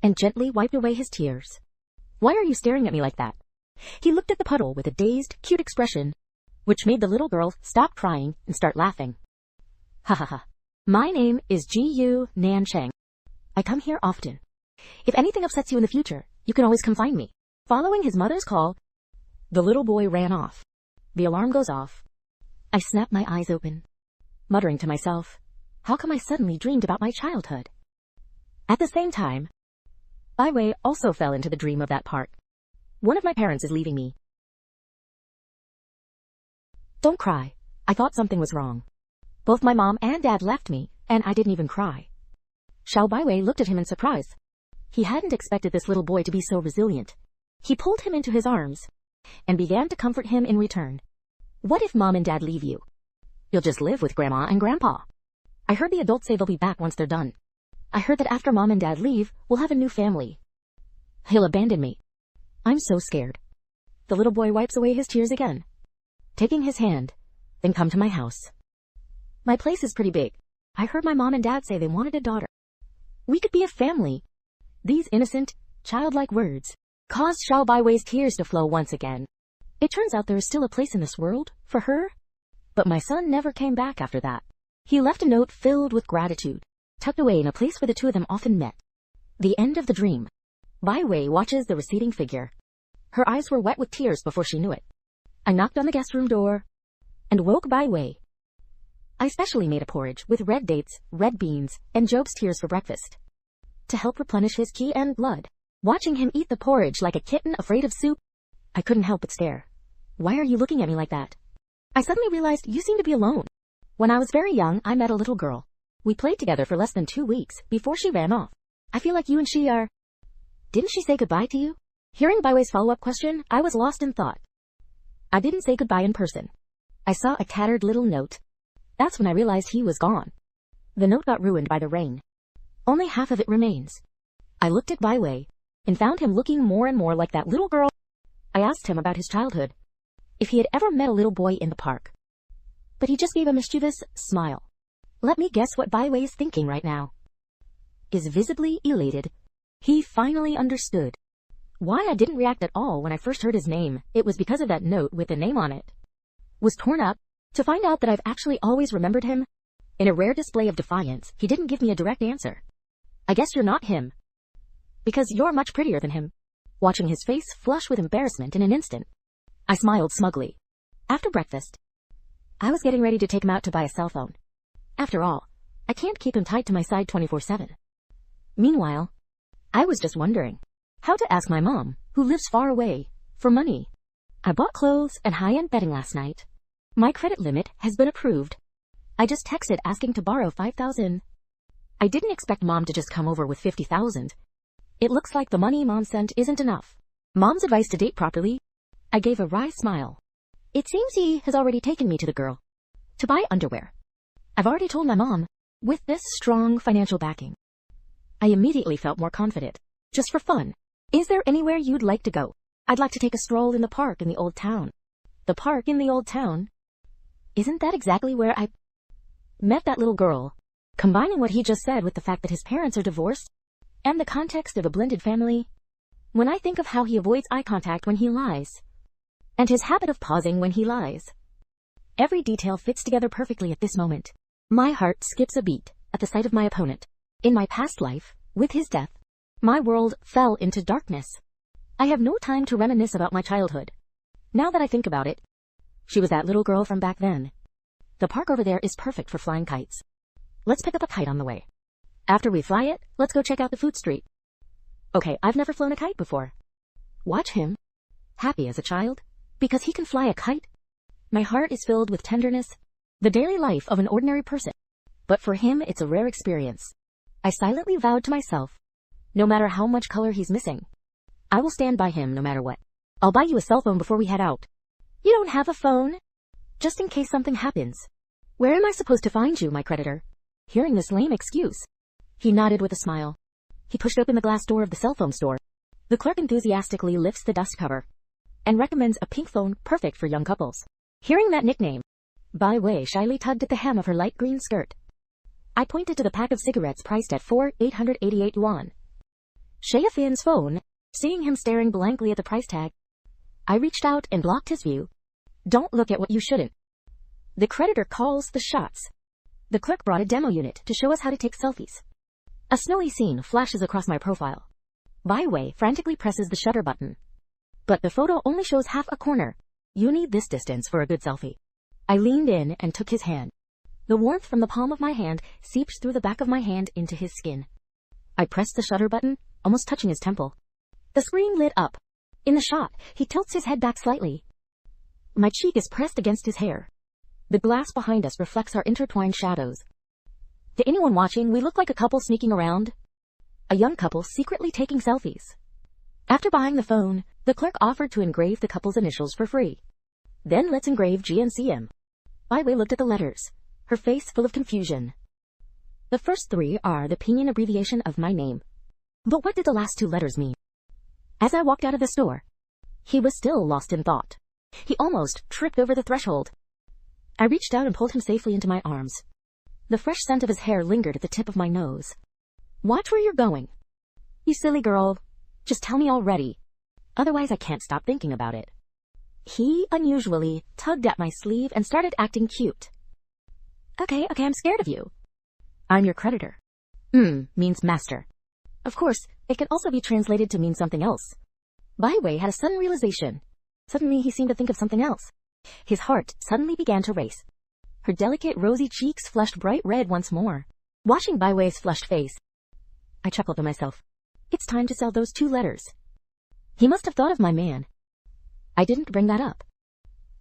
and gently wiped away his tears. "Why are you staring at me like that?" He looked at the puddle with a dazed, cute expression, which made the little girl stop crying and start laughing. "Ha ha ha. My name is Ji-Yu Nan Cheng. I come here often. If anything upsets you in the future, you can always come find me." Following his mother's call, the little boy ran off. The alarm goes off. I snap my eyes open, muttering to myself, how come I suddenly dreamed about my childhood? At the same time, Bai Wei also fell into the dream of that park. One of my parents is leaving me. Don't cry. I thought something was wrong. Both my mom and dad left me, and I didn't even cry. Xiao Bai Wei looked at him in surprise. He hadn't expected this little boy to be so resilient. He pulled him into his arms and began to comfort him in return. What if mom and dad leave you? You'll just live with grandma and grandpa. I heard the adults say they'll be back once they're done. I heard that after mom and dad leave, we'll have a new family. He'll abandon me. I'm so scared. The little boy wipes away his tears again, taking his hand, then come to my house. My place is pretty big. I heard my mom and dad say they wanted a daughter. We could be a family. These innocent, childlike words caused Xiao Bai Wei's tears to flow once again. It turns out there is still a place in this world for her. But my son never came back after that. He left a note filled with gratitude, tucked away in a place where the two of them often met. The end of the dream. Bai Wei watches the receding figure. Her eyes were wet with tears before she knew it. I knocked on the guest room door and woke Bai Wei. I specially made a porridge with red dates, red beans, and Job's tears for breakfast, to help replenish his qi and blood. Watching him eat the porridge like a kitten afraid of soup, I couldn't help but stare. Why are you looking at me like that? I suddenly realized you seem to be alone. When I was very young, I met a little girl. We played together for less than 2 weeks before she ran off. I feel like you and she are... Didn't she say goodbye to you? Hearing Bai Wei's follow-up question, I was lost in thought. I didn't say goodbye in person. I saw a tattered little note. That's when I realized he was gone. The note got ruined by the rain. Only half of it remains. I looked at Bai Wei and found him looking more and more like that little girl. I asked him about his childhood, if he had ever met a little boy in the park. But he just gave a mischievous smile. Let me guess what Bai Wei is thinking right now. Is visibly elated. He finally understood why I didn't react at all when I first heard his name. It was because of that note with a name on it. Was torn up to find out that I've actually always remembered him. In a rare display of defiance, he didn't give me a direct answer. I guess you're not him, because you're much prettier than him. Watching his face flush with embarrassment in an instant, I smiled smugly. After breakfast, I was getting ready to take him out to buy a cell phone. After all, I can't keep him tied to my side 24/7. Meanwhile, I was just wondering how to ask my mom, who lives far away, for money. I bought clothes and high-end bedding last night. My credit limit has been approved. I just texted asking to borrow $5,000. I didn't expect mom to just come over with $50,000. It looks like the money mom sent isn't enough. Mom's advice to date properly? I gave a wry smile. It seems he has already taken me to the girl to buy underwear. I've already told my mom. With this strong financial backing, I immediately felt more confident. Just for fun, is there anywhere you'd like to go? I'd like to take a stroll in the park in the old town. The park in the old town? Isn't that exactly where I met that little girl? Combining what he just said with the fact that his parents are divorced, and the context of a blended family, when I think of how he avoids eye contact when he lies, and his habit of pausing when he lies, every detail fits together perfectly at this moment. My heart skips a beat at the sight of my opponent. In my past life, with his death, my world fell into darkness. I have no time to reminisce about my childhood. Now that I think about it, she was that little girl from back then. The park over there is perfect for flying kites. Let's pick up a kite on the way. After we fly it, let's go check out the food street. Okay, I've never flown a kite before. Watch him, happy as a child, because he can fly a kite. My heart is filled with tenderness, the daily life of an ordinary person. But for him, it's a rare experience. I silently vowed to myself, no matter how much color he's missing, I will stand by him no matter what. I'll buy you a cell phone before we head out. You don't have a phone? Just in case something happens. Where am I supposed to find you, my creditor? Hearing this lame excuse, he nodded with a smile. He pushed open the glass door of the cell phone store. The clerk enthusiastically lifts the dust cover and recommends a pink phone perfect for young couples. Hearing that nickname, Bai Wei shyly tugged at the hem of her light green skirt. I pointed to the pack of cigarettes priced at 4,888 yuan. Shayafin's phone, seeing him staring blankly at the price tag. I reached out and blocked his view. Don't look at what you shouldn't. The creditor calls the shots. The clerk brought a demo unit to show us how to take selfies. A snowy scene flashes across my profile. Byway frantically presses the shutter button. But the photo only shows half a corner. You need this distance for a good selfie. I leaned in and took his hand. The warmth from the palm of my hand seeped through the back of my hand into his skin. I pressed the shutter button, almost touching his temple. The screen lit up. In the shot, he tilts his head back slightly. My cheek is pressed against his hair. The glass behind us reflects our intertwined shadows. To anyone watching, we look like a couple sneaking around. A young couple secretly taking selfies. After buying the phone, the clerk offered to engrave the couple's initials for free. Then let's engrave GNCM. Byway looked at the letters, her face full of confusion. The first 3 are the pinyin abbreviation of my name. But what did the last 2 letters mean? As I walked out of the store, he was still lost in thought. He almost tripped over the threshold. I reached out and pulled him safely into my arms. The fresh scent of his hair lingered at the tip of my nose. Watch where you're going. You silly girl. Just tell me already. Otherwise I can't stop thinking about it. He unusually tugged at my sleeve and started acting cute. Okay, I'm scared of you. I'm your creditor. Means master. Of course, it can also be translated to mean something else. Byway had a sudden realization. Suddenly he seemed to think of something else. His heart suddenly began to race. Her delicate rosy cheeks flushed bright red once more. Watching Byway's flushed face, I chuckled to myself. It's time to sell those 2 letters. He must have thought of my man. I didn't bring that up.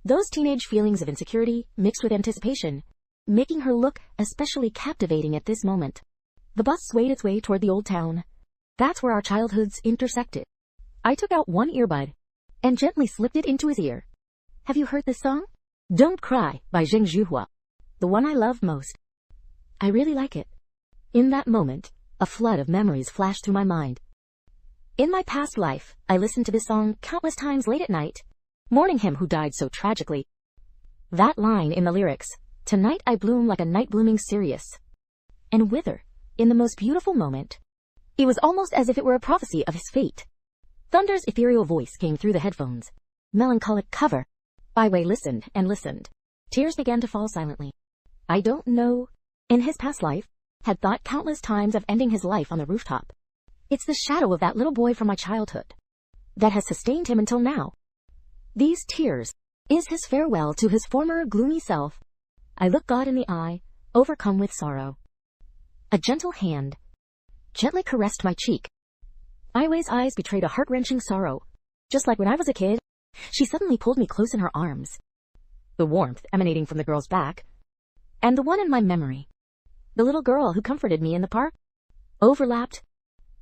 Those teenage feelings of insecurity mixed with anticipation, making her look especially captivating at this moment. The bus swayed its way toward the old town. That's where our childhoods intersected. I took out one earbud and gently slipped it into his ear. Have you heard this song? Don't Cry by Zheng Zhuhua, the one I love most. I really like it. In that moment, a flood of memories flashed through my mind. In my past life, I listened to this song countless times late at night, mourning him who died so tragically. That line in the lyrics, tonight I bloom like a night blooming Sirius, and wither in the most beautiful moment. It was almost as if it were a prophecy of his fate. Thunder's ethereal voice came through the headphones. Melancholic cover. Byway listened and listened. Tears began to fall silently. I don't know. In his past life, had thought countless times of ending his life on the rooftop. It's the shadow of that little boy from my childhood that has sustained him until now. These tears is his farewell to his former gloomy self. I looked God in the eye, overcome with sorrow. A gentle hand gently caressed my cheek. Byway's eyes betrayed a heart-wrenching sorrow. Just like when I was a kid, she suddenly pulled me close in her arms. The warmth emanating from the girl's back, and the one in my memory, the little girl who comforted me in the park, overlapped.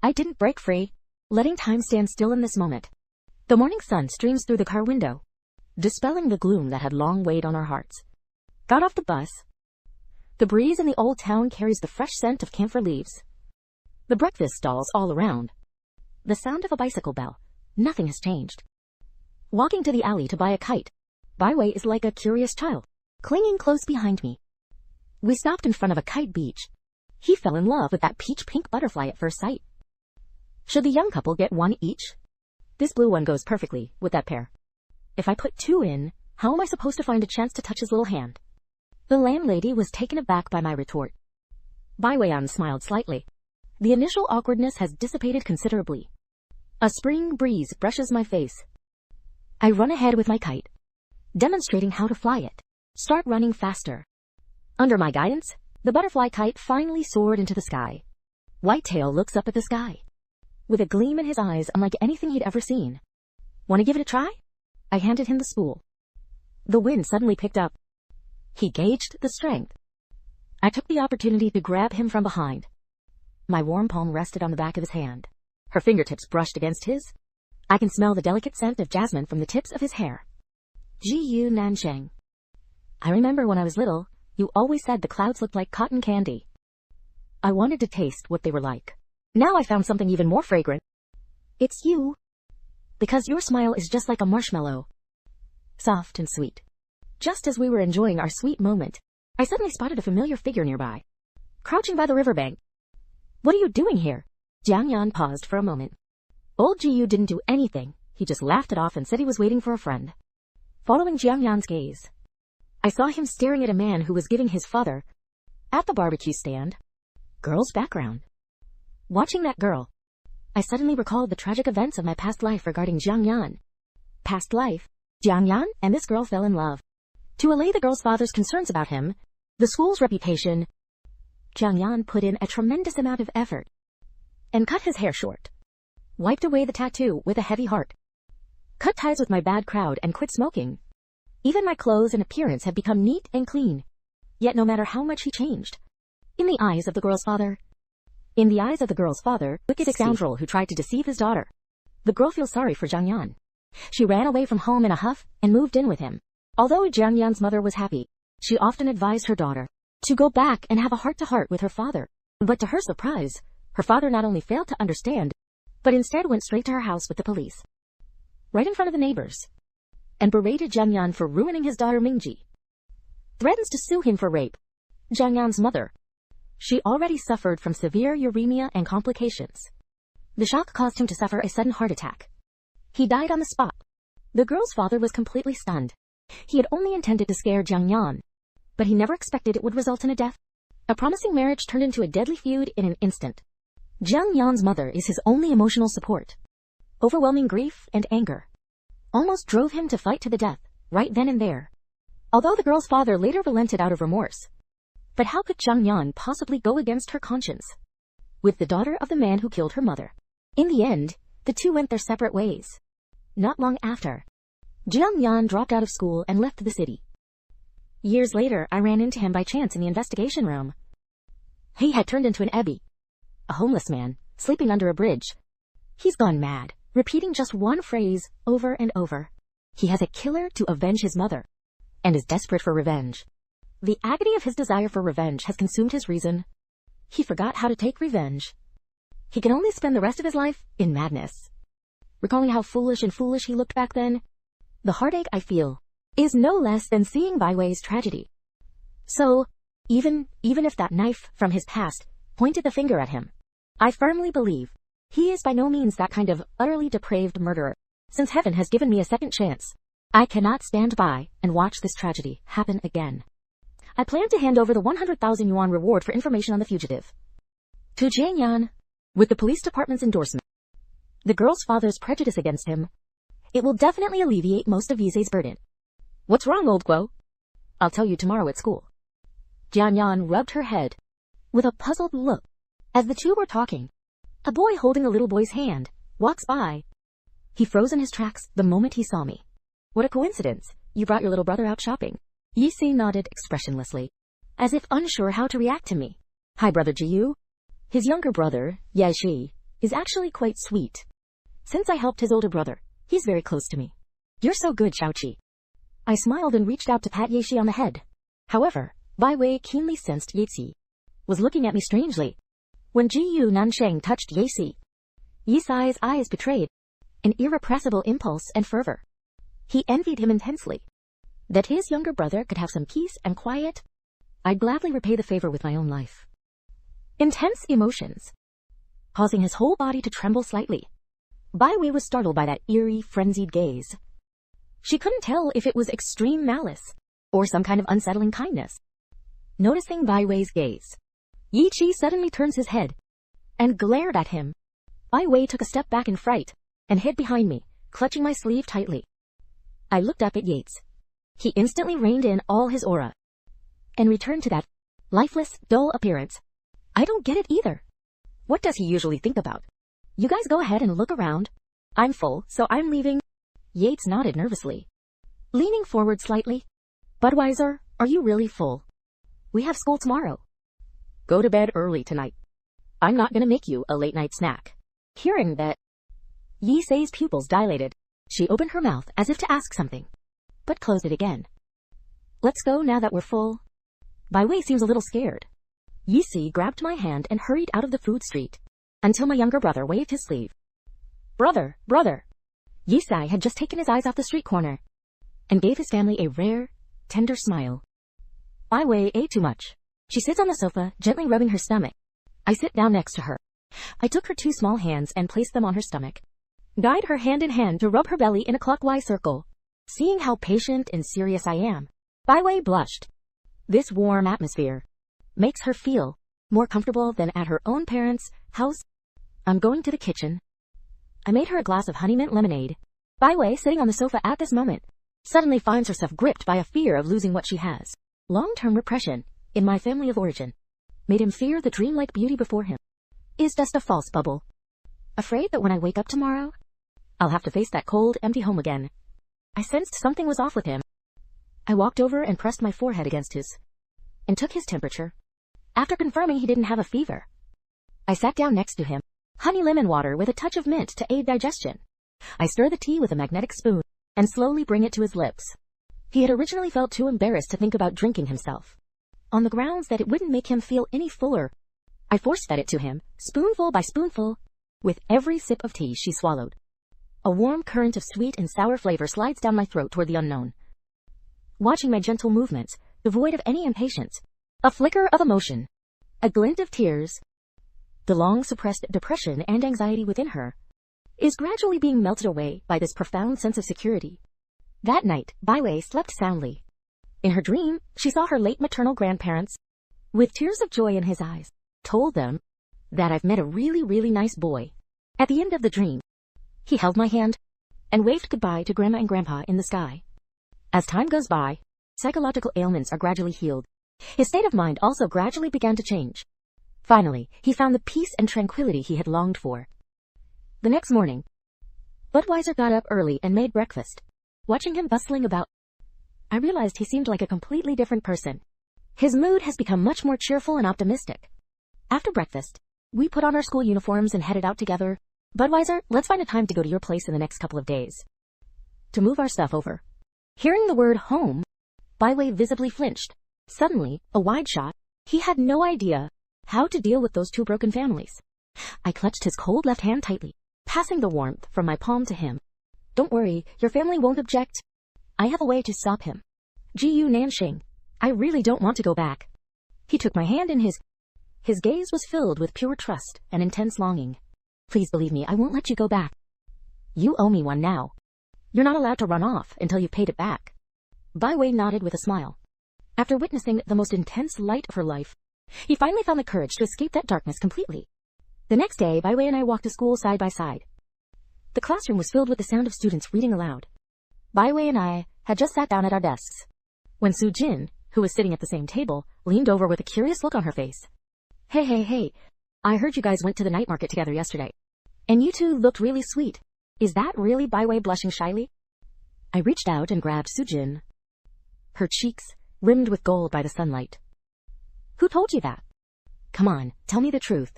I didn't break free, letting time stand still in this moment. The morning sun streams through the car window, dispelling the gloom that had long weighed on our hearts. Got off the bus. The breeze in the old town carries the fresh scent of camphor leaves. The breakfast stalls all around. The sound of a bicycle bell. Nothing has changed. Walking to the alley to buy a kite, Byway is like a curious child, clinging close behind me. We stopped in front of a kite beach. He fell in love with that peach-pink butterfly at first sight. Should the young couple get one each? This blue one goes perfectly with that pair. If I put 2 in, how am I supposed to find a chance to touch his little hand? The landlady was taken aback by my retort. Byway smiled slightly. The initial awkwardness has dissipated considerably. A spring breeze brushes my face. I run ahead with my kite, demonstrating how to fly it. Start running faster. Under my guidance, the butterfly kite finally soared into the sky. Whitetail looks up at the sky, with a gleam in his eyes unlike anything he'd ever seen. Want to give it a try? I handed him the spool. The wind suddenly picked up. He gauged the strength. I took the opportunity to grab him from behind. My warm palm rested on the back of his hand. Her fingertips brushed against his. I can smell the delicate scent of jasmine from the tips of his hair. Gu Nansheng. I remember when I was little, you always said the clouds looked like cotton candy. I wanted to taste what they were like. Now I found something even more fragrant. It's you. Because your smile is just like a marshmallow. Soft and sweet. Just as we were enjoying our sweet moment, I suddenly spotted a familiar figure nearby, crouching by the riverbank. What are you doing here? Jiang Yan paused for a moment. Old Jiyu didn't do anything, he just laughed it off and said he was waiting for a friend. Following Jiang Yan's gaze, I saw him staring at a man who was giving his father, at the barbecue stand, girl's background. Watching that girl, I suddenly recalled the tragic events of my past life regarding Jiang Yan. Past life, Jiang Yan and this girl fell in love. To allay the girl's father's concerns about him, the school's reputation, Jiang Yan put in a tremendous amount of effort and cut his hair short, wiped away the tattoo with a heavy heart, cut ties with my bad crowd and quit smoking. Even my clothes and appearance have become neat and clean. Yet no matter how much he changed, in the eyes of the girl's father, wicked scoundrel who tried to deceive his daughter, the girl feels sorry for Jiang Yan. She ran away from home in a huff and moved in with him. Although Jiang Yan's mother was happy, she often advised her daughter to go back and have a heart-to-heart with her father. But to her surprise, her father not only failed to understand, but instead went straight to her house with the police, right in front of the neighbors, and berated Jiang Yan for ruining his daughter Mingji. Threatens to sue him for rape. Jiang Yan's mother, she already suffered from severe uremia and complications. The shock caused him to suffer a sudden heart attack. He died on the spot. The girl's father was completely stunned. He had only intended to scare Jiang Yan, but he never expected it would result in a death. A promising marriage turned into a deadly feud in an instant. Jiang Yan's mother is his only emotional support. Overwhelming grief and anger almost drove him to fight to the death, right then and there. Although the girl's father later relented out of remorse. But how could Jiang Yan possibly go against her conscience with the daughter of the man who killed her mother? In the end, the two went their separate ways. Not long after, Jiang Yan dropped out of school and left the city. Years later, I ran into him by chance in the investigation room. He had turned into an ebby, a homeless man, sleeping under a bridge. He's gone mad, repeating just one phrase over and over. He has a killer to avenge his mother, and is desperate for revenge. The agony of his desire for revenge has consumed his reason. He forgot how to take revenge. He can only spend the rest of his life in madness. Recalling how foolish he looked back then, the heartache I feel is no less than seeing Bai Wei's tragedy. So, even if that knife from his past pointed the finger at him, I firmly believe he is by no means that kind of utterly depraved murderer. Since heaven has given me a second chance, I cannot stand by and watch this tragedy happen again. I plan to hand over the 100,000 yuan reward for information on the fugitive to Jiang Yan, with the police department's endorsement. The girl's father's prejudice against him, it will definitely alleviate most of Yisei's burden. What's wrong, old Guo? I'll tell you tomorrow at school. Jiang Yan rubbed her head with a puzzled look. As the two were talking, a boy holding a little boy's hand walks by. He froze in his tracks the moment he saw me. What a coincidence. You brought your little brother out shopping. Yisei nodded expressionlessly, as if unsure how to react to me. Hi, Brother Jiyu. His younger brother, Yashi, is actually quite sweet. Since I helped his older brother, he's very close to me. You're so good, Xiaoqi. I smiled and reached out to pat Yashi on the head. However, Bai Wei keenly sensed Yashi was looking at me strangely. When Jiyu Nansheng touched Yisei's eyes betrayed an irrepressible impulse and fervor. He envied him intensely. That his younger brother could have some peace and quiet, I'd gladly repay the favor with my own life. Intense emotions, causing his whole body to tremble slightly. Bai Wei was startled by that eerie, frenzied gaze. She couldn't tell if it was extreme malice or some kind of unsettling kindness. Noticing Bai Wei's gaze, Yi Chi suddenly turns his head and glared at him. Bai Wei took a step back in fright and hid behind me, clutching my sleeve tightly. I looked up at Yates. He instantly reined in all his aura and returned to that lifeless, dull appearance. I don't get it either. What does he usually think about? You guys go ahead and look around. I'm full, so I'm leaving. Yates nodded nervously, leaning forward slightly. Budweiser, are you really full? We have school tomorrow. Go to bed early tonight. I'm not gonna make you a late-night snack. Hearing that, Yisei's pupils dilated. She opened her mouth as if to ask something, but closed it again. Let's go now that we're full. Bai Wei seems a little scared. Yisei grabbed my hand and hurried out of the food street, until my younger brother waved his sleeve. Brother! Yisei had just taken his eyes off the street corner, and gave his family a rare, tender smile. Bai Wei ate too much. She sits on the sofa, gently rubbing her stomach. I sit down next to her. I took her 2 small hands and placed them on her stomach. Guide her hand in hand to rub her belly in a clockwise circle. Seeing how patient and serious I am, Baiwei blushed. This warm atmosphere makes her feel more comfortable than at her own parents' house. I'm going to the kitchen. I made her a glass of honey mint lemonade. Baiwei, sitting on the sofa at this moment, suddenly finds herself gripped by a fear of losing what she has. Long-term repression, in my family of origin, made him fear the dreamlike beauty before him is just a false bubble. Afraid that when I wake up tomorrow, I'll have to face that cold, empty home again. I sensed something was off with him. I walked over and pressed my forehead against his and took his temperature. After confirming he didn't have a fever, I sat down next to him. Honey lemon water with a touch of mint to aid digestion. I stir the tea with a magnetic spoon and slowly bring it to his lips. He had originally felt too embarrassed to think about drinking himself, on the grounds that it wouldn't make him feel any fuller. I force-fed it to him, spoonful by spoonful. With every sip of tea she swallowed, a warm current of sweet and sour flavor slides down my throat toward the unknown. Watching my gentle movements, devoid of any impatience, a flicker of emotion, a glint of tears, the long-suppressed depression and anxiety within her is gradually being melted away by this profound sense of security. That night, Baiwei slept soundly. In her dream, she saw her late maternal grandparents, with tears of joy in his eyes, told them that I've met a really, really nice boy. At the end of the dream, he held my hand and waved goodbye to Grandma and Grandpa in the sky. As time goes by, psychological ailments are gradually healed. His state of mind also gradually began to change. Finally, he found the peace and tranquility he had longed for. The next morning, Budweiser got up early and made breakfast. Watching him bustling about, I realized he seemed like a completely different person. His mood has become much more cheerful and optimistic. After breakfast, we put on our school uniforms and headed out together. Budweiser, let's find a time to go to your place in the next couple of days to move our stuff over. Hearing the word home, Baiwei visibly flinched. Suddenly, a wide shot, he had no idea how to deal with those 2 broken families. I clutched his cold left hand tightly, passing the warmth from my palm to him. Don't worry, your family won't object. I have a way to stop him. Jiu Nanxing, I really don't want to go back. He took my hand in his. His gaze was filled with pure trust and intense longing. Please believe me, I won't let you go back. You owe me one now. You're not allowed to run off until you've paid it back. Baiwei nodded with a smile. After witnessing the most intense light of her life, he finally found the courage to escape that darkness completely. The next day, Baiwei and I walked to school side by side. The classroom was filled with the sound of students reading aloud. Baiwei and I had just sat down at our desks when Su Jin, who was sitting at the same table, leaned over with a curious look on her face. Hey, I heard you guys went to the night market together yesterday, and you 2 looked really sweet. Is that really? Baiwei blushing shyly. I reached out and grabbed Su Jin, her cheeks rimmed with gold by the sunlight. Who told you that? Come on, tell me the truth.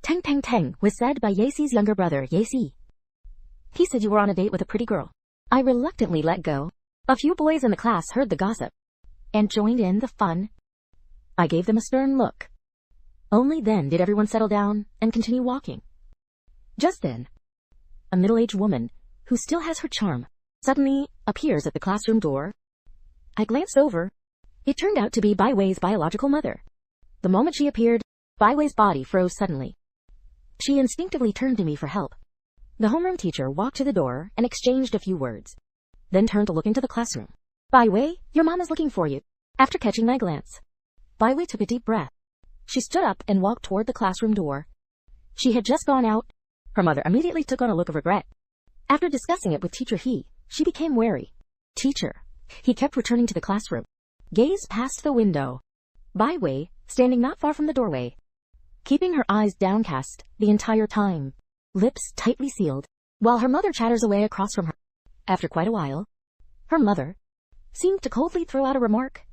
Teng was said by Yesi's younger brother, Yesi. He said you were on a date with a pretty girl. I reluctantly let go. A few boys in the class heard the gossip and joined in the fun. I gave them a stern look. Only then did everyone settle down and continue walking. Just then, a middle-aged woman, who still has her charm, suddenly appears at the classroom door. I glanced over. It turned out to be Baiwei's biological mother. The moment she appeared, Baiwei's body froze suddenly. She instinctively turned to me for help. The homeroom teacher walked to the door and exchanged a few words, then turned to look into the classroom. Baiwei, your mom is looking for you. After catching my glance, Baiwei took a deep breath. She stood up and walked toward the classroom door. She had just gone out. Her mother immediately took on a look of regret. After discussing it with Teacher He, she became wary. Teacher. He kept returning to the classroom. Gaze past the window. Baiwei, standing not far from the doorway, keeping her eyes downcast the entire time, lips tightly sealed, while her mother chatters away across from her. After quite a while, her mother seemed to coldly throw out a remark,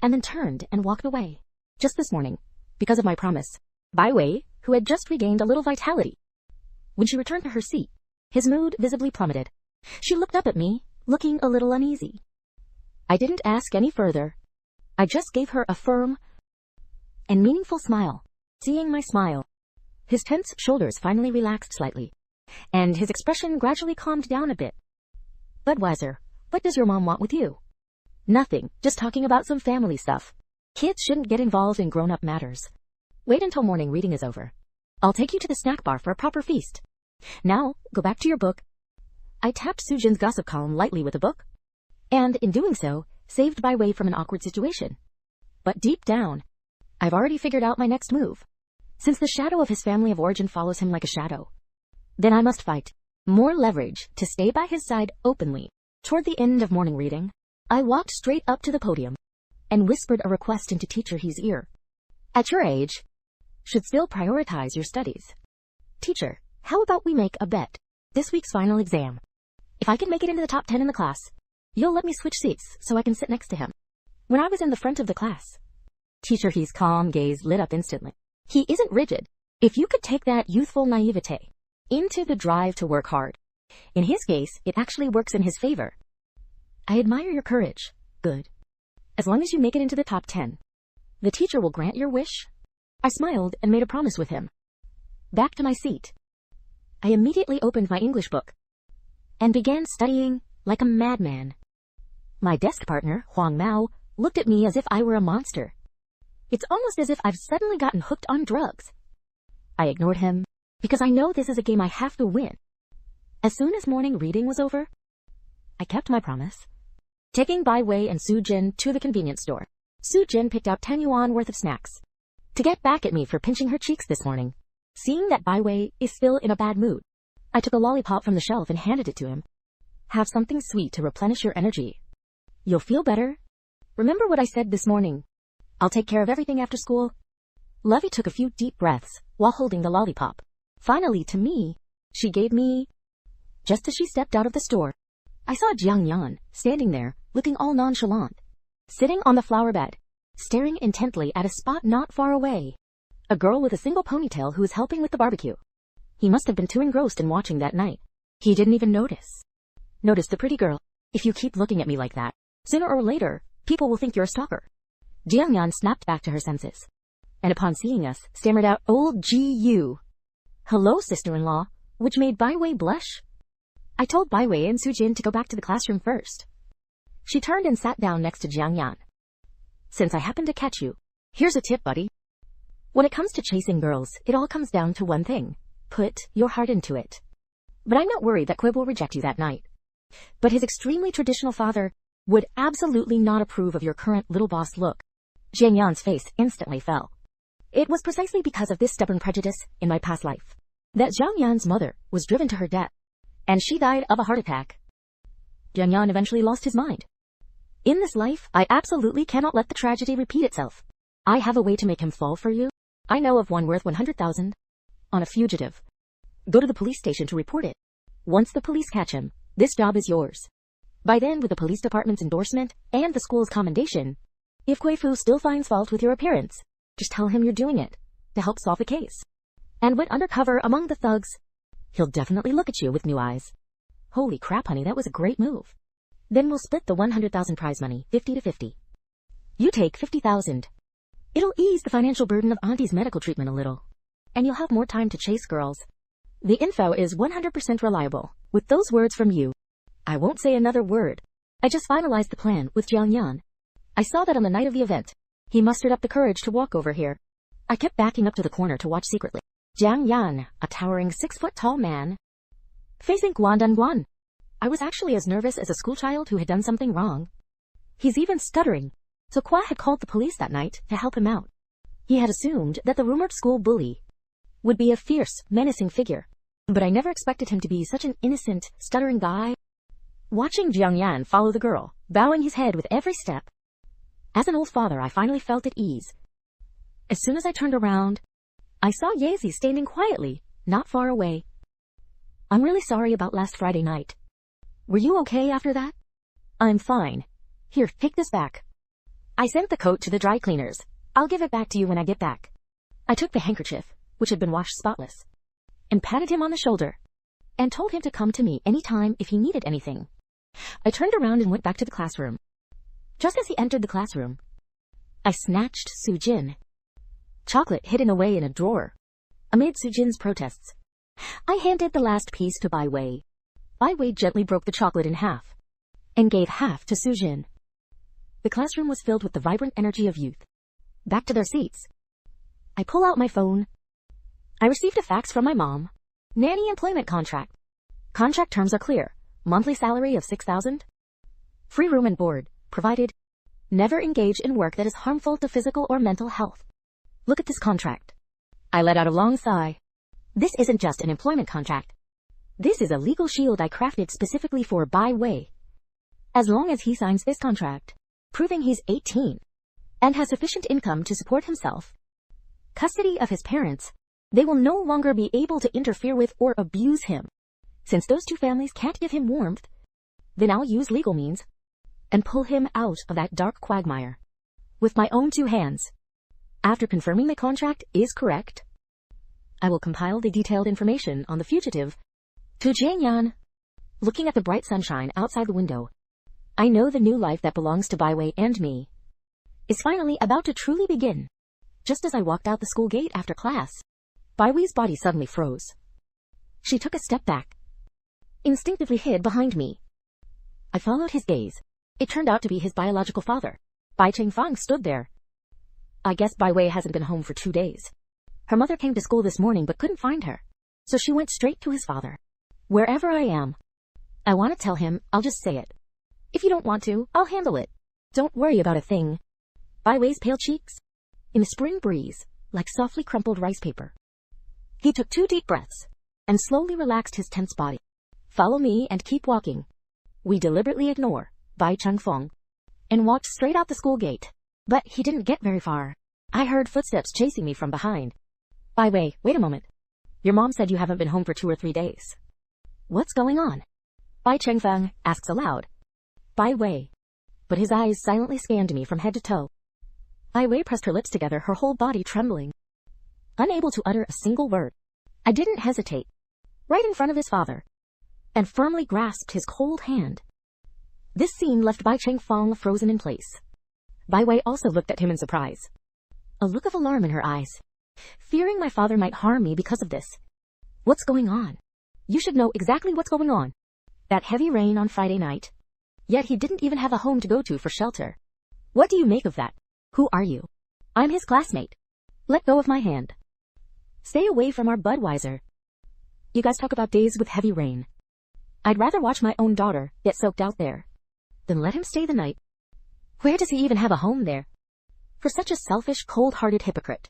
and then turned and walked away. Just this morning, because of my promise, Baiwei, who had just regained a little vitality, when she returned to her seat, his mood visibly plummeted. She looked up at me, looking a little uneasy. I didn't ask any further. I just gave her a firm and meaningful smile. Seeing my smile, his tense shoulders finally relaxed slightly, and his expression gradually calmed down a bit. Budweiser, what does your mom want with you? Nothing, just talking about some family stuff. Kids shouldn't get involved in grown-up matters. Wait until morning reading is over. I'll take you to the snack bar for a proper feast. Now, go back to your book. I tapped Sujin's gossip column lightly with a book, and in doing so, saved Bai Wei from an awkward situation. But deep down, I've already figured out my next move. Since the shadow of his family of origin follows him like a shadow, then I must fight. More leverage to stay by his side openly. Toward the end of morning reading, I walked straight up to the podium and whispered a request into Teacher He's ear. At your age, should still prioritize your studies. Teacher, how about we make a bet? This week's final exam. If I can make it into the top 10 in the class, you'll let me switch seats so I can sit next to him. When I was in the front of the class, Teacher He's calm gaze lit up instantly. He isn't rigid. If you could take that youthful naivete into the drive to work hard, in his case, it actually works in his favor. I admire your courage. Good. As long as you make it into the top 10, the teacher will grant your wish. I smiled and made a promise with him. Back to my seat. I immediately opened my English book and began studying like a madman. My desk partner, Huang Mao, looked at me as if I were a monster. It's almost as if I've suddenly gotten hooked on drugs. I ignored him because I know this is a game I have to win. As soon as morning reading was over, I kept my promise, taking Bai Wei and Su Jin to the convenience store. Su Jin picked out 10 yuan worth of snacks to get back at me for pinching her cheeks this morning. Seeing that Bai Wei is still in a bad mood, I took a lollipop from the shelf and handed it to him. Have something sweet to replenish your energy. You'll feel better. Remember what I said this morning. I'll take care of everything after school. Lovey took a few deep breaths while holding the lollipop. Finally, to me, she gave me. Just as she stepped out of the store, I saw Jiang Yan standing there, looking all nonchalant, sitting on the flower bed, staring intently at a spot not far away. A girl with a single ponytail who was helping with the barbecue. He must have been too engrossed in watching that night. He didn't even notice. Notice the pretty girl. If you keep looking at me like that, sooner or later, people will think you're a stalker. Jiang Yan snapped back to her senses, and upon seeing us, stammered out, "Old G.U. Hello, sister-in-law," which made Bai Wei blush. I told Bai Wei and Su Jin to go back to the classroom first. She turned and sat down next to Jiang Yan. Since I happened to catch you, here's a tip, buddy. When it comes to chasing girls, it all comes down to one thing. Put your heart into it. But I'm not worried that Quib will reject you that night. But his extremely traditional father would absolutely not approve of your current little boss look. Jiang Yan's face instantly fell. It was precisely because of this stubborn prejudice in my past life that Jiang Yan's mother was driven to her death, and she died of a heart attack. Jiang Yan eventually lost his mind. In this life, I absolutely cannot let the tragedy repeat itself. I have a way to make him fall for you. I know of one worth 100,000 on a fugitive. Go to the police station to report it. Once the police catch him, this job is yours. By then, with the police department's endorsement and the school's commendation, if Kui Fu still finds fault with your appearance, just tell him you're doing it to help solve the case. And went undercover among the thugs. He'll definitely look at you with new eyes. Holy crap, honey, that was a great move. Then we'll split the 100,000 prize money, 50 to 50. You take 50,000. It'll ease the financial burden of Auntie's medical treatment a little, and you'll have more time to chase girls. The info is 100% reliable. With those words from you, I won't say another word. I just finalized the plan with Jiang Yan. I saw that on the night of the event, he mustered up the courage to walk over here. I kept backing up to the corner to watch secretly. Jiang Yan, a towering 6-foot-tall man, facing Guandan Guan. I was actually as nervous as a schoolchild who had done something wrong. He's even stuttering, so Kwa had called the police that night to help him out. He had assumed that the rumored school bully would be a fierce, menacing figure, but I never expected him to be such an innocent, stuttering guy. Watching Jiang Yan follow the girl, bowing his head with every step, as an old father, I finally felt at ease. As soon as I turned around, I saw Yazi standing quietly, not far away. I'm really sorry about last Friday night. Were you okay after that? I'm fine. Here, take this back. I sent the coat to the dry cleaners. I'll give it back to you when I get back. I took the handkerchief, which had been washed spotless, and patted him on the shoulder, and told him to come to me any time if he needed anything. I turned around and went back to the classroom. Just as he entered the classroom, I snatched Su Jin. Chocolate hidden away in a drawer. Amid Su Jin's protests, I handed the last piece to Bai Wei. Bai Wei gently broke the chocolate in half and gave half to Su Jin. The classroom was filled with the vibrant energy of youth. Back to their seats. I pull out my phone I received a fax from my mom. Nanny employment contract. Contract terms are clear. Monthly salary of 6,000. Free room and board, provided. Never engage in work that is harmful to physical or mental health. Look at this contract. I let out a long sigh. This isn't just an employment contract. This is a legal shield I crafted specifically for Bai Wei. As long as he signs this contract, proving he's 18, and has sufficient income to support himself, custody of his parents, they will no longer be able to interfere with or abuse him. Since those two families can't give him warmth, then I'll use legal means and pull him out of that dark quagmire with my own two hands. After confirming the contract is correct, I will compile the detailed information on the fugitive to Jianyan. Looking at the bright sunshine outside the window, I know the new life that belongs to Bai Wei and me is finally about to truly begin. Just as I walked out the school gate after class, Bai Wei's body suddenly froze. She took a step back, instinctively hid behind me. I followed his gaze. It turned out to be his biological father. Bai Chengfang stood there. I guess Bai Wei hasn't been home for 2 days. Her mother came to school this morning but couldn't find her, so she went straight to his father. Wherever I am, I want to tell him, I'll just say it. If you don't want to, I'll handle it. Don't worry about a thing. Bai Wei's pale cheeks, in the spring breeze, like softly crumpled rice paper. He took 2 deep breaths and slowly relaxed his tense body. Follow me and keep walking. We deliberately ignore Bai Chengfeng and walked straight out the school gate. But he didn't get very far. I heard footsteps chasing me from behind. Bai Wei, wait a moment. Your mom said you haven't been home for 2 or 3 days. What's going on? Bai Chengfeng asks aloud. Bai Wei. But his eyes silently scanned me from head to toe. Bai Wei pressed her lips together, her whole body trembling. Unable to utter a single word, I didn't hesitate. Right in front of his father, and firmly grasped his cold hand. This scene left Bai Chengfeng frozen in place. Bai Wei also looked at him in surprise, a look of alarm in her eyes, fearing my father might harm me because of this. What's going on? You should know exactly what's going on. That heavy rain on Friday night. Yet he didn't even have a home to go to for shelter. What do you make of that? Who are you? I'm his classmate. Let go of my hand. Stay away from our Budweiser. You guys talk about days with heavy rain. I'd rather watch my own daughter get soaked out there than let him stay the night. Where does he even have a home there? For such a selfish, cold-hearted hypocrite,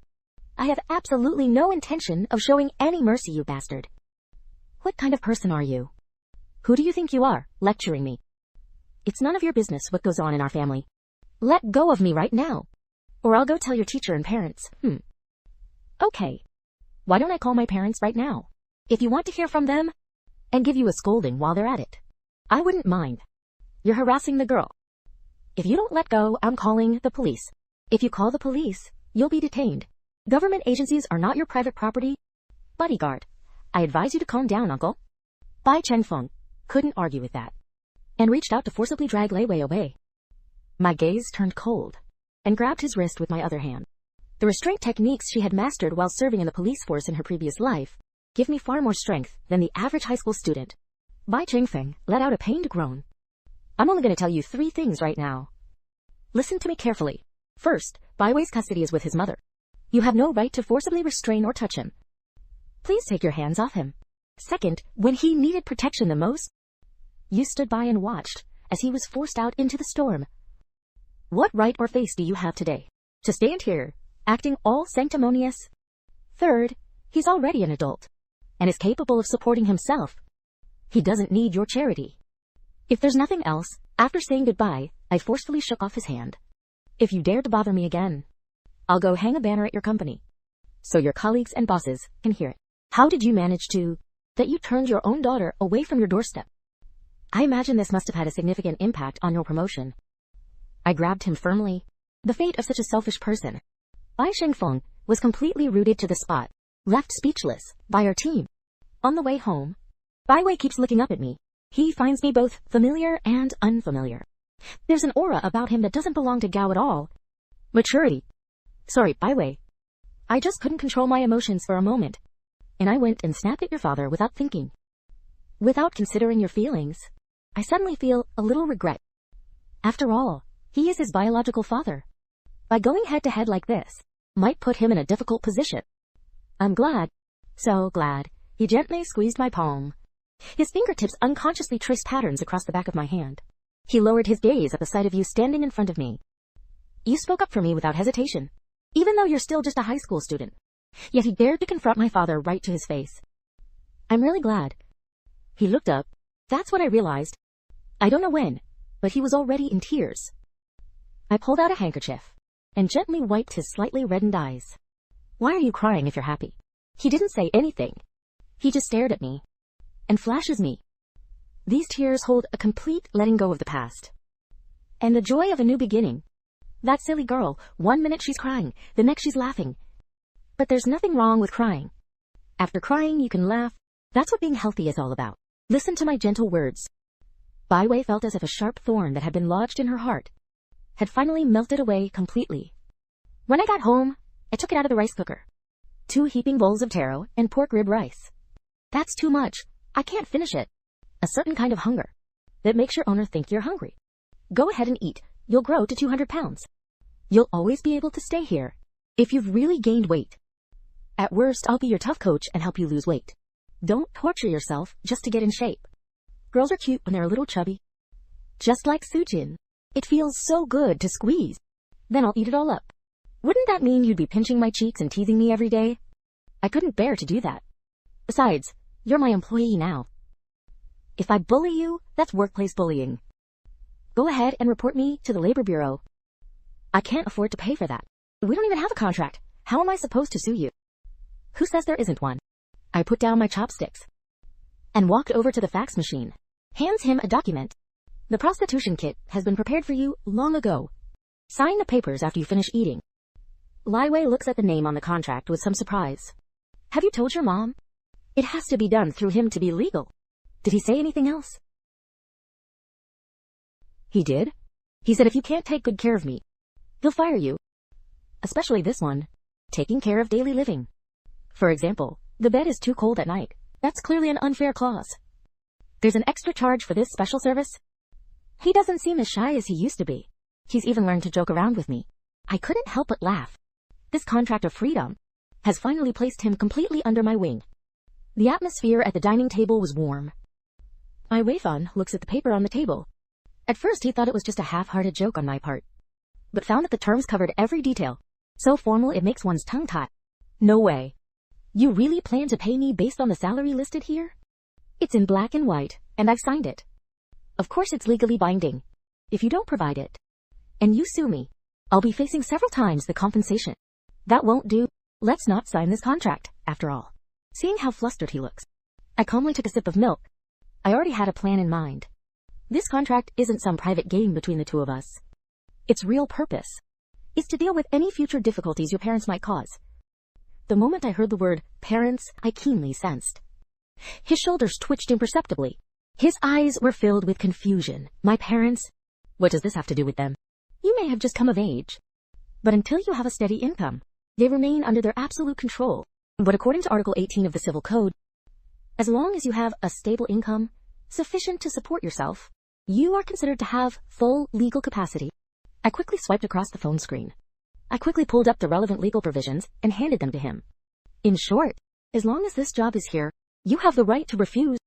I have absolutely no intention of showing any mercy, you bastard. What kind of person are you? Who do you think you are, lecturing me? It's none of your business what goes on in our family. Let go of me right now, or I'll go tell your teacher and parents. Okay. Why don't I call my parents right now? If you want to hear from them, and give you a scolding while they're at it, I wouldn't mind. You're harassing the girl. If you don't let go, I'm calling the police. If you call the police, you'll be detained. Government agencies are not your private property. Bodyguard, I advise you to calm down, uncle. Bai Chengfeng couldn't argue with that, and reached out to forcibly drag Lei Wei away. My gaze turned cold, and grabbed his wrist with my other hand. The restraint techniques she had mastered while serving in the police force in her previous life give me far more strength than the average high school student. Bai Chengfeng let out a pained groan. I'm only going to tell you 3 things right now. Listen to me carefully. First, Bai Wei's custody is with his mother. You have no right to forcibly restrain or touch him. Please take your hands off him. Second, when he needed protection the most, you stood by and watched as he was forced out into the storm. What right or face do you have today to stand here, acting all sanctimonious? Third, he's already an adult and is capable of supporting himself. He doesn't need your charity. If there's nothing else, after saying goodbye, I forcefully shook off his hand. If you dare to bother me again, I'll go hang a banner at your company, so your colleagues and bosses can hear it. How did you manage that you turned your own daughter away from your doorstep? I imagine this must have had a significant impact on your promotion. I grabbed him firmly. The fate of such a selfish person. Bai Chengfeng was completely rooted to the spot, left speechless by our team. On the way home, Bai Wei keeps looking up at me. He finds me both familiar and unfamiliar. There's an aura about him that doesn't belong to Gao at all. Maturity. Sorry, Bai Wei. I just couldn't control my emotions for a moment, and I went and snapped at your father without thinking. Without considering your feelings, I suddenly feel a little regret. After all, he is his biological father. By going head to head like this, might put him in a difficult position. I'm glad So glad. He gently squeezed my palm. His fingertips unconsciously traced patterns across the back of my hand. He lowered his gaze at the sight of you standing in front of me. You spoke up for me without hesitation, even though you're still just a high school student. Yet he dared to confront my father right to his face. I'm really glad. He looked up. That's what I realized. I don't know when, but he was already in tears. I pulled out a handkerchief and gently wiped his slightly reddened eyes. Why are you crying if you're happy? He didn't say anything. He just stared at me and flashes me. These tears hold a complete letting go of the past and the joy of a new beginning. That silly girl, 1 minute she's crying, the next she's laughing. But there's nothing wrong with crying. After crying, you can laugh. That's what being healthy is all about. Listen to my gentle words. Baiwei felt as if a sharp thorn that had been lodged in her heart had finally melted away completely. When I got home, I took it out of the rice cooker. 2 heaping bowls of taro and pork rib rice. That's too much. I can't finish it. A certain kind of hunger that makes your owner think you're hungry. Go ahead and eat. You'll grow to 200 pounds. You'll always be able to stay here if you've really gained weight. At worst, I'll be your tough coach and help you lose weight. Don't torture yourself just to get in shape. Girls are cute when they're a little chubby. Just like Sujin. It feels so good to squeeze. Then I'll eat it all up. Wouldn't that mean you'd be pinching my cheeks and teasing me every day? I couldn't bear to do that. Besides, you're my employee now. If I bully you, that's workplace bullying. Go ahead and report me to the Labor Bureau. I can't afford to pay for that. We don't even have a contract. How am I supposed to sue you? Who says there isn't one? I put down my chopsticks and walked over to the fax machine. Hands him a document. The prostitution kit has been prepared for you long ago. Sign the papers after you finish eating. Lai Wei looks at the name on the contract with some surprise. Have you told your mom? It has to be done through him to be legal. Did he say anything else? He did. He said if you can't take good care of me, he'll fire you. Especially this one. Taking care of daily living. For example, the bed is too cold at night. That's clearly an unfair clause. There's an extra charge for this special service. He doesn't seem as shy as he used to be. He's even learned to joke around with me. I couldn't help but laugh. This contract of freedom has finally placed him completely under my wing. The atmosphere at the dining table was warm. My Wei-fan looks at the paper on the table. At first he thought it was just a half-hearted joke on my part, but found that the terms covered every detail. So formal it makes one's tongue tie. No way. You really plan to pay me based on the salary listed here? It's in black and white, and I've signed it. Of course it's legally binding. If you don't provide it, and you sue me, I'll be facing several times the compensation. That won't do. Let's not sign this contract, after all. Seeing how flustered he looks, I calmly took a sip of milk. I already had a plan in mind. This contract isn't some private game between the two of us. Its real purpose is to deal with any future difficulties your parents might cause. The moment I heard the word parents, I keenly sensed. His shoulders twitched imperceptibly. His eyes were filled with confusion. My parents? What does this have to do with them? You may have just come of age, but until you have a steady income, they remain under their absolute control. But according to Article 18 of the Civil Code, as long as you have a stable income, sufficient to support yourself, you are considered to have full legal capacity. I quickly swiped across the phone screen. I quickly pulled up the relevant legal provisions and handed them to him. In short, as long as this job is here, you have the right to refuse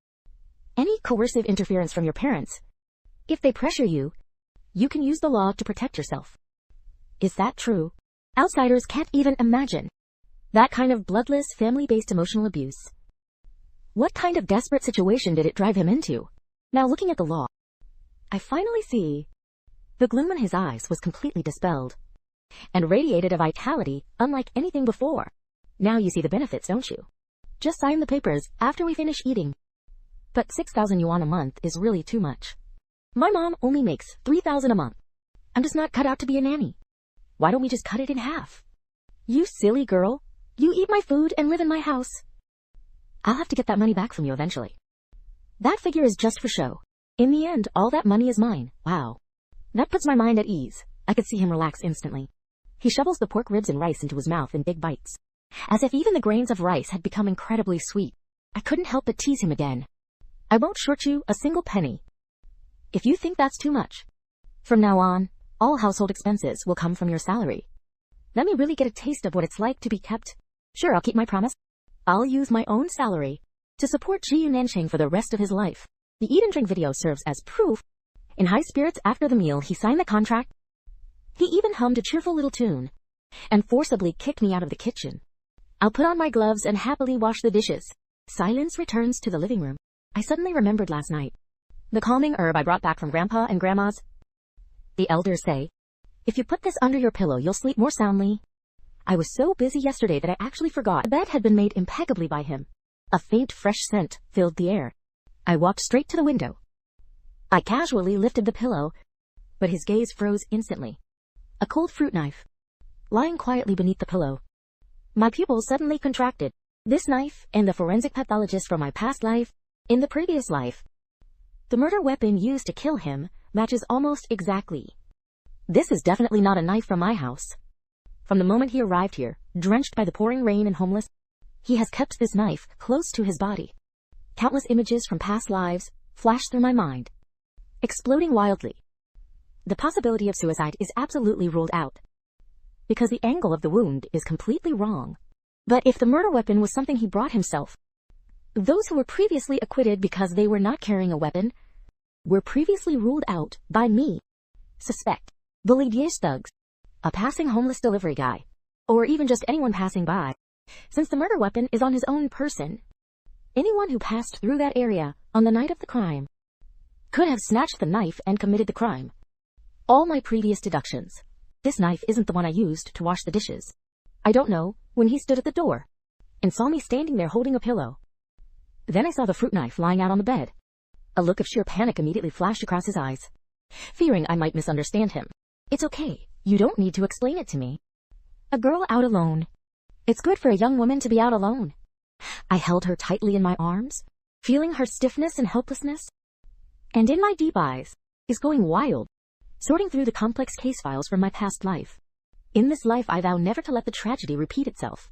any coercive interference from your parents. If they pressure you, you can use the law to protect yourself. Is that true? Outsiders can't even imagine that kind of bloodless, family-based emotional abuse. What kind of desperate situation did it drive him into? Now looking at the law, I finally see the gloom in his eyes was completely dispelled and radiated a vitality unlike anything before. Now you see the benefits, don't you? Just sign the papers after we finish eating. But 6,000 yuan a month is really too much. My mom only makes 3,000 a month. I'm just not cut out to be a nanny. Why don't we just cut it in half? You silly girl. You eat my food and live in my house. I'll have to get that money back from you eventually. That figure is just for show. In the end, all that money is mine. Wow. That puts my mind at ease. I could see him relax instantly. He shovels the pork ribs and rice into his mouth in big bites, as if even the grains of rice had become incredibly sweet. I couldn't help but tease him again. I won't short you a single penny if you think that's too much. From now on, all household expenses will come from your salary. Let me really get a taste of what it's like to be kept. Sure, I'll keep my promise. I'll use my own salary to support Ji Nanchang for the rest of his life. The eat and drink video serves as proof. In high spirits after the meal, he signed the contract. He even hummed a cheerful little tune and forcibly kicked me out of the kitchen. I'll put on my gloves and happily wash the dishes. Silence returns to the living room. I suddenly remembered last night. The calming herb I brought back from Grandpa and Grandma's. The elders say, if you put this under your pillow, you'll sleep more soundly. I was so busy yesterday that I actually forgot. The bed had been made impeccably by him. A faint, fresh scent filled the air. I walked straight to the window. I casually lifted the pillow, but his gaze froze instantly. A cold fruit knife, lying quietly beneath the pillow. My pupils suddenly contracted. This knife and the forensic pathologist from my past life, in the previous life. The murder weapon used to kill him matches almost exactly. This is definitely not a knife from my house. From the moment he arrived here, drenched by the pouring rain and homeless, he has kept this knife close to his body. Countless images from past lives flashed through my mind, exploding wildly. The possibility of suicide is absolutely ruled out, because the angle of the wound is completely wrong. But if the murder weapon was something he brought himself, those who were previously acquitted because they were not carrying a weapon were previously ruled out by me. Suspect. Bullied yes thugs. A passing homeless delivery guy. Or even just anyone passing by. Since the murder weapon is on his own person, anyone who passed through that area on the night of the crime could have snatched the knife and committed the crime. All my previous deductions. This knife isn't the one I used to wash the dishes. I don't know when he stood at the door and saw me standing there holding a pillow. Then I saw the fruit knife lying out on the bed. A look of sheer panic immediately flashed across his eyes, fearing I might misunderstand him. It's okay. You don't need to explain it to me. A girl out alone. It's good for a young woman to be out alone. I held her tightly in my arms, feeling her stiffness and helplessness. And in my deep eyes is going wild, sorting through the complex case files from my past life. In this life I vow never to let the tragedy repeat itself.